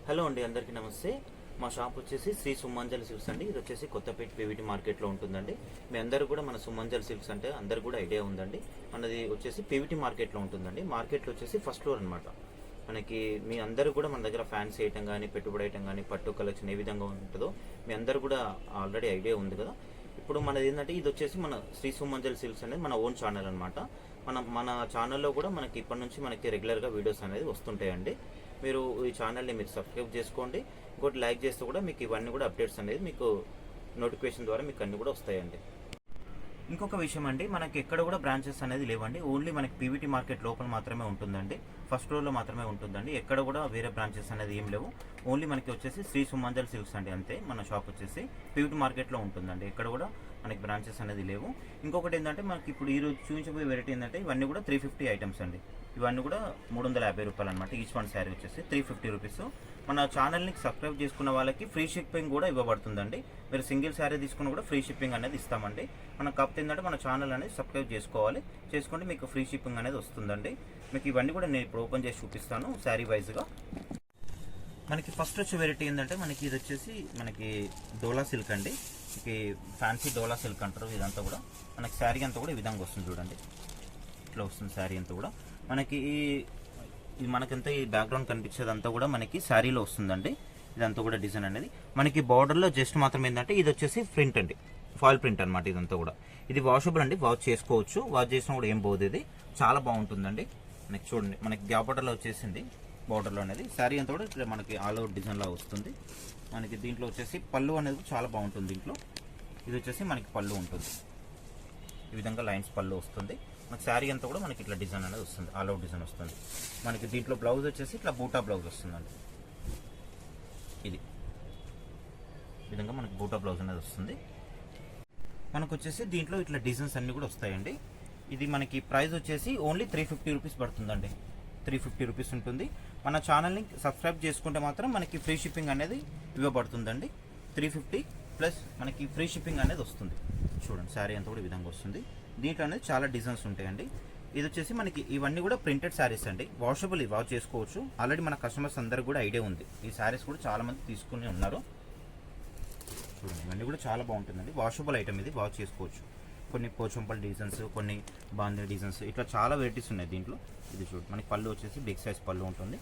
Hello అండి, అందరికీ నమస్తే. మా షాప్ వచ్చేసి శ్రీ సుమంజల్ సిల్క్స్ అండి. ఇది వచ్చేసి కొత్తపేట పీవీటీ మార్కెట్లో ఉంటుందండి. మీ అందరూ కూడా మన సుమంజల్ సిల్క్స్ అంటే అందరు కూడా ఐడియా ఉందండి. మనది వచ్చేసి పీవీటీ మార్కెట్లో ఉంటుందండి. మార్కెట్లో వచ్చేసి ఫస్ట్ ఫ్లోర్ అనమాట. మనకి మీ అందరూ కూడా మన దగ్గర ఫ్యాన్స్ వేయటం కానీ, పెట్టుబడి వేయటం కానీ, పట్టు కలెక్షన్ ఏ విధంగా ఉంటుందో మీ అందరూ కూడా ఆల్రెడీ ఐడియా ఉంది కదా. ఇప్పుడు మనది ఏంటంటే ఇది వచ్చేసి మన శ్రీ సుమంజల్ సిల్క్స్ అనేది మన ఓన్ ఛానల్ అనమాట. మన ఛానల్లో కూడా మనకి ఇప్పటి నుంచి మనకి రెగ్యులర్గా వీడియోస్ అనేది వస్తుంటాయండి. మీరు ఈ ఛానల్ని మీరు సబ్స్క్రైబ్ చేసుకోండి. ఇంకోటి లైక్ చేస్తే కూడా మీకు ఇవన్నీ కూడా అప్డేట్స్ అనేది మీకు నోటిఫికేషన్ ద్వారా మీకు అన్నీ కూడా వస్తాయండి. ఇంకొక విషయం అండి, మనకి ఎక్కడ కూడా బ్రాంచెస్ అనేది లేవండి. ఓన్లీ మనకి పీవీటీ మార్కెట్ లోపల మాత్రమే ఉంటుందండి. ఫస్ట్ ఫ్లోర్లో మాత్రమే ఉంటుందండి. ఎక్కడ కూడా వేరే బ్రాంచెస్ అనేది ఏం లేవు. ఓన్లీ మనకి వచ్చేసి శ్రీ సుమంజల్ సిల్క్స్ అండి, అంతే. మన షాప్ వచ్చేసి పీవీటీ మార్కెట్లో ఉంటుందండి. ఎక్కడ కూడా మనకి బ్రాంచెస్ అనేది లేవు. ఇంకొకటి ఏంటంటే మనకి ఇప్పుడు ఈరోజు చూపించబోయే వెరైటీ ఏంటంటే ఇవన్నీ కూడా 350 ఐటమ్స్ అండి. ఇవన్నీ కూడా 350 రూపాయలు అనమాట. ఈచ్ వన్ శారీ వచ్చేసి 350 రూపీస్. మన ఛానల్ని సబ్స్క్రైబ్ చేసుకున్న వాళ్ళకి ఫ్రీ షిప్పింగ్ కూడా ఇవ్వబడుతుందండి. మీరు సింగిల్ శారీ తీసుకున్న కూడా ఫ్రీ షిప్పింగ్ అనేది ఇస్తామండి. మనకు కాకపోతే ఏంటంటే మన ఛానల్ అనేది సబ్స్క్రైబ్ చేసుకోవాలి. చేసుకుంటే మీకు ఫ్రీ షిప్పింగ్ అనేది వస్తుందండి. మీకు ఇవన్నీ కూడా నేను ఇప్పుడు ఓపెన్ చేసి చూపిస్తాను శారీ వైజ్గా. మనకి ఫస్ట్ వచ్చే వెరైటీ ఏంటంటే మనకి ఇది వచ్చేసి మనకి డోలా సిల్క్ అండి. మనకి ఫ్యాన్సీ డోలా సిల్క్ అంటారు. ఇదంతా కూడా మనకి శారీ అంతా కూడా ఈ విధంగా వస్తుంది చూడండి. ఇట్లా వస్తుంది శారీ అంతా కూడా. మనకి ఇది మనకంతా ఈ బ్యాక్గ్రౌండ్ కనిపించేదంతా కూడా మనకి శారీలో వస్తుందండి. ఇదంతా కూడా డిజైన్ అనేది మనకి బార్డర్లో జస్ట్ మాత్రం ఏంటంటే ఇది వచ్చేసి ప్రింట్ అండి, ఫాయిల్ ప్రింట్ అనమాట. ఇదంతా కూడా ఇది వాషబుల్ అండి, వాష్ చేసుకోవచ్చు. వాష్ చేసినా కూడా ఏం పోదు. ఇది చాలా బాగుంటుందండి. మనకి చూడండి, మనకి గ్యాప్ బార్డర్లో వచ్చేసింది. బార్డర్లో అనేది శారీ అంతా కూడా ఇక్కడ మనకి ఆల్ ఓవర్ డిజైన్ లా వస్తుంది. మనకి దీంట్లో వచ్చేసి పళ్ళు అనేది చాలా బాగుంటుంది. దీంట్లో ఇది వచ్చేసి మనకి పళ్ళు ఉంటుంది. ఈ విధంగా లైన్స్ పళ్ళు వస్తుంది. మనకి శారీ అంతా కూడా మనకి ఇట్లా డిజైన్ అనేది వస్తుంది, ఆల్ అవుట్ డిజైన్ వస్తుంది. మనకి దీంట్లో బ్లౌజ్ వచ్చేసి ఇట్లా బూటా బ్లౌజ్ వస్తుందండి. ఇది విధంగా మనకి బూటా బ్లౌజ్ అనేది వస్తుంది. మనకు వచ్చేసి దీంట్లో ఇట్లా డిజైన్స్ అన్నీ కూడా వస్తాయండి. ఇది మనకి ప్రైస్ వచ్చేసి ఓన్లీ 350 రూపీస్ పడుతుందండి. 350 రూపీస్ ఉంటుంది. మన ఛానల్ని సబ్స్క్రైబ్ చేసుకుంటే మాత్రం మనకి ఫ్రీ షిప్పింగ్ అనేది ఇవ్వబడుతుందండి. 350 ప్లస్ మనకి ఫ్రీ షిప్పింగ్ అనేది వస్తుంది. చూడండి శారీ అంతా కూడా ఈ విధంగా వస్తుంది. దీంట్లో అనేది చాలా డిజైన్స్ ఉంటాయండి. ఇది వచ్చేసి మనకి ఇవన్నీ కూడా ప్రింటెడ్ శారీస్ అండి. వాషబుల్, వాష్ చేసుకోవచ్చు. ఆల్రెడీ మన కస్టమర్స్ అందరికి కూడా ఐడియా ఉంది. ఈ శారీస్ కూడా చాలా మంది తీసుకుని ఉన్నారు. చూడండి ఇవన్నీ కూడా చాలా బాగుంటుందండి. వాషబుల్ ఐటమ్ ఇది, వాష్ చేసుకోవచ్చు. కొన్ని పోచంపల్ డిజైన్స్, కొన్ని బాందీ డిజైన్స్, ఇట్లా చాలా వెరైటీస్ ఉన్నాయి దీంట్లో. ఇది చూడండి మనకి పళ్ళు వచ్చేసి బిగ్ సైజ్ పళ్ళు ఉంటుంది.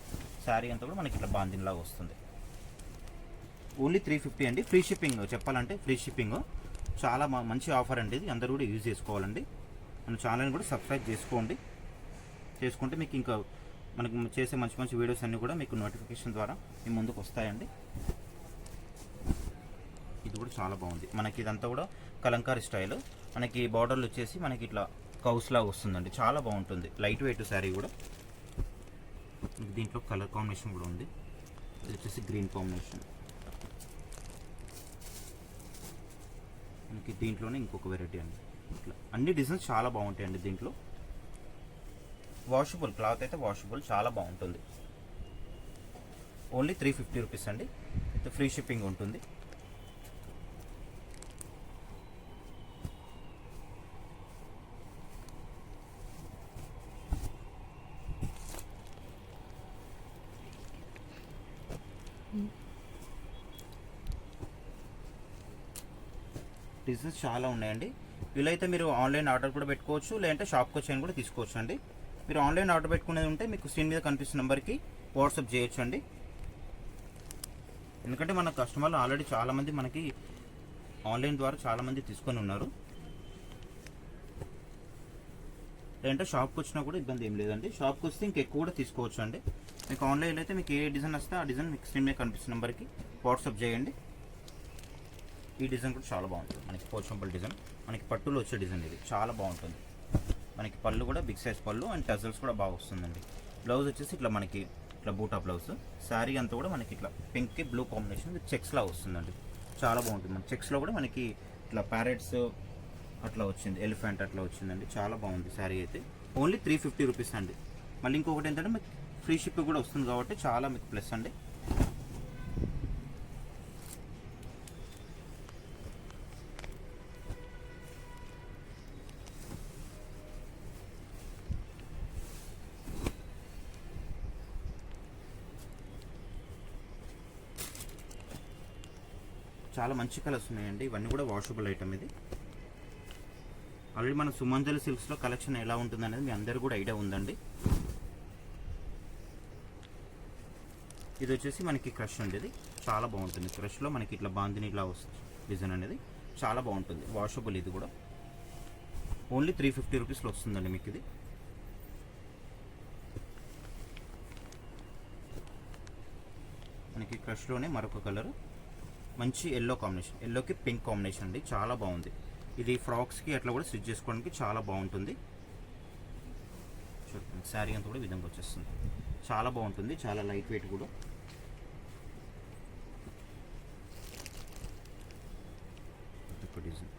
శారీ అంతా కూడా మనకి ఇట్లా బాందీలాగా వస్తుంది. ఓన్లీ 350 అండి. ఫ్రీ షిప్పింగ్ చెప్పాలంటే ఫ్రీ షిప్పింగ్. చాలా మంచి ఆఫర్ అండి ఇది. అందరూ కూడా యూజ్ చేసుకోవాలండి. మన ఛానల్ని కూడా సబ్స్క్రైబ్ చేసుకోండి. చేసుకుంటే మీకు ఇంకా మనకు చేసే మంచి మంచి వీడియోస్ అన్నీ కూడా మీకు నోటిఫికేషన్ ద్వారా మీ ముందుకు వస్తాయండి. ఇది కూడా చాలా బాగుంది. మనకి ఇదంతా కూడా కలంకారీ స్టైల్. మనకి బార్డర్లు వచ్చేసి మనకి ఇట్లా కౌస్ లాగా వస్తుందండి. చాలా బాగుంటుంది. లైట్ వెయిట్ శారీ కూడా. దీంట్లో కలర్ కాంబినేషన్ కూడా ఉంది. ఇది వచ్చేసి గ్రీన్ కాంబినేషన్. మనకి దీంట్లోనే ఇంకొక వెరైటీ అండి. ఇట్లా అన్ని డిజైన్స్ చాలా బాగుంటాయండి దీంట్లో. వాషబుల్ క్లాత్ అయితే వాషబుల్, చాలా బాగుంటుంది. ఓన్లీ 350 రూపీస్ అండి. అయితే ఫ్రీ షిప్పింగ్ ఉంటుంది. డిజైన్స్ చాలా ఉన్నాయండి. వీలైతే మీరు ఆన్లైన్ ఆర్డర్ కూడా పెట్టుకోవచ్చు, లేదంటే షాప్కి వచ్చి కూడా తీసుకోవచ్చు అండి. మీరు ఆన్లైన్ ఆర్డర్ పెట్టుకునేది ఉంటే మీకు స్క్రీన్ మీద కనిపిస్తున్న నెంబర్కి వాట్సాప్ చేయొచ్చు అండి. ఎందుకంటే మన కస్టమర్లు ఆల్రెడీ చాలామంది మనకి ఆన్లైన్ ద్వారా చాలామంది తీసుకొని ఉన్నారు. లేదంటే షాప్కి వచ్చినా కూడా ఇబ్బంది ఏం లేదండి. షాప్కి వస్తే ఇంకెక్కువ కూడా తీసుకోవచ్చు అండి. మీకు ఆన్లైన్లో అయితే మీకు ఏ డిజైన్ వస్తే ఆ డిజైన్ మీకు స్క్రీన్ మీద కనిపిస్తున్న నెంబర్కి వాట్సాప్ చేయండి. ఈ డిజైన్ కూడా చాలా బాగుంటుంది. మనకి పోచంపల్ డిజైన్, మనకి పట్టులో వచ్చే డిజైన్ ఇది చాలా బాగుంటుంది. మనకి పళ్ళు కూడా బిగ్ సైజ్ పళ్ళు అండ్ టజల్స్ కూడా బాగా వస్తుందండి. బ్లౌజ్ వచ్చేసి ఇట్లా మనకి ఇట్లా బూటా బ్లౌజ్. శారీ అంతా కూడా మనకి ఇట్లా పింక్కి బ్లూ కాంబినేషన్ విత్ చెక్స్లా వస్తుందండి. చాలా బాగుంటుంది. మన చెక్స్లో కూడా మనకి ఇట్లా ప్యారెట్స్ అట్లా వచ్చింది, ఎలిఫెంట్ అట్లా వచ్చిందండి. చాలా బాగుంది శారీ అయితే. ఓన్లీ 350 రూపీస్ అండి. మళ్ళీ ఇంకొకటి ఏంటంటే మీకు ఫ్రీ షిప్ కూడా వస్తుంది కాబట్టి చాలా మీకు ప్లస్ అండి. చాలా మంచి కలర్స్ ఉన్నాయండి. ఇవన్నీ కూడా వాషబుల్ ఐటమ్. ఇది ఆల్రెడీ మన సుమంజలి సిల్క్స్లో కలెక్షన్ ఎలా ఉంటుంది అనేది మీ అందరూ కూడా ఐడియా ఉందండి. ఇది వచ్చేసి మనకి క్రష్ అండి. ఇది చాలా బాగుంటుంది. క్రష్లో మనకి ఇట్లా బాందిని ఇట్లా వస్తుంది డిజైన్ అనేది చాలా బాగుంటుంది. వాషబుల్. ఇది కూడా ఓన్లీ 350 రూపీస్లో వస్తుందండి మీకు. ఇది మనకి క్రష్లోనే మరొక కలర్ మంచి ఎల్లో కాంబినేషన్, ఎల్లోకి పింక్ కాంబినేషన్ అండి. చాలా బాగుంది. ఇది ఫ్రాక్స్కి అట్లా కూడా స్టిచ్ చేసుకోవడానికి చాలా బాగుంటుంది. చూడండి శారీ అంతా కూడా ఈ విధంగా వచ్చేస్తుంది. చాలా బాగుంటుంది. చాలా లైట్ వెయిట్ కూడా. డిజైన్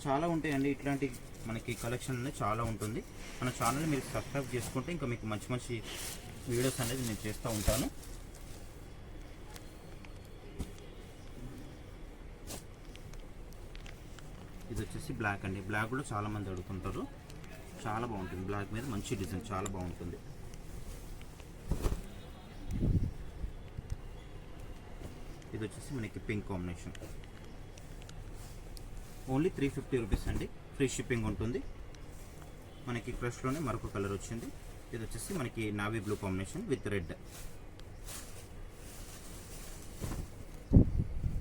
చాలా ఉంటాయండి. ఇట్లాంటి మనకి కలెక్షన్ అనేది చాలా ఉంటుంది. మన ఛానల్ని మీరు సబ్స్క్రైబ్ చేసుకుంటే ఇంకా మీకు మంచి మంచి వీడియోస్ అనేది నేను చేస్తూ ఉంటాను. ఇది వచ్చేసి బ్లాక్ అండి. బ్లాక్ కూడా చాలామంది అడుగుతుంటారు. చాలా బాగుంటుంది. బ్లాక్ మీద మంచి డిజైన్ చాలా బాగుంటుంది. ఇది వచ్చేసి మనకి పింక్ కాంబినేషన్. ఓన్లీ 350 రూపీస్ అండి. ఫ్రీ షిప్పింగ్ ఉంటుంది. మనకి క్రష్లోనే మరొక కలర్ వచ్చింది. ఇది వచ్చేసి మనకి navy blue combination with red.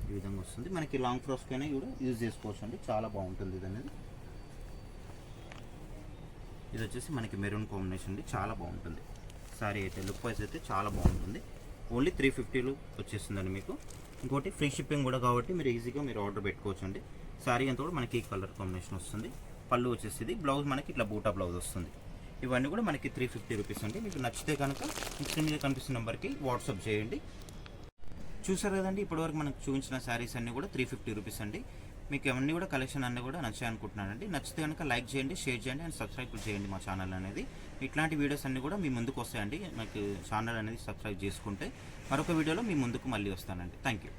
ఈ విధంగా వస్తుంది. మనకి లాంగ్ ఫ్రాక్స్కైనా కూడా యూజ్ చేసుకోవచ్చు అండి. చాలా బాగుంటుంది ఇది అనేది. ఇది వచ్చేసి మనకి మెరూన్ కాంబినేషన్ అండి. చాలా బాగుంటుంది. సారీ అయితే లుక్ వైజ్ అయితే చాలా బాగుంటుంది. ఓన్లీ 350లో వచ్చేస్తుందండి మీకు. ఇంకోటి ఫ్రీ షిప్పింగ్ కూడా కాబట్టి మీరు ఈజీగా మీరు ఆర్డర్ పెట్టుకోవచ్చు అండి. సారీ అంతా కూడా మనకి ఈ కలర్ కాంబినేషన్ వస్తుంది. పళ్ళు వచ్చేసి ఇది. బ్లౌజ్ మనకి ఇట్లా బూటా బ్లౌజ్ వస్తుంది. ఇవన్నీ కూడా మనకి 350 రూపీస్ అండి. మీకు నచ్చితే కనుక స్క్రీన్ మీద కనిపిస్తున్న నెంబర్కి వాట్సాప్ చేయండి. చూసారు కదండి, ఇప్పటివరకు మనకు చూపించిన శారీస్ అన్నీ కూడా 350 రూపీస్ అండి. మీకు అవన్నీ కూడా కలెక్షన్ అన్నీ కూడా నచ్చాయి అనుకుంటున్నానండి. నచ్చితే కనుక లైక్ చేయండి, షేర్ చేయండి అండ్ సబ్స్క్రైబ్ చేయండి మా ఛానల్ అనేది. ఇట్లాంటి వీడియోస్ అన్నీ కూడా మీ ముందుకు వస్తాయండి. మీకు ఛానల్ అనేది సబ్స్క్రైబ్ చేసుకుంటే మరొక వీడియోలో మీ ముందుకు మళ్ళీ వస్తానండి. Thank you.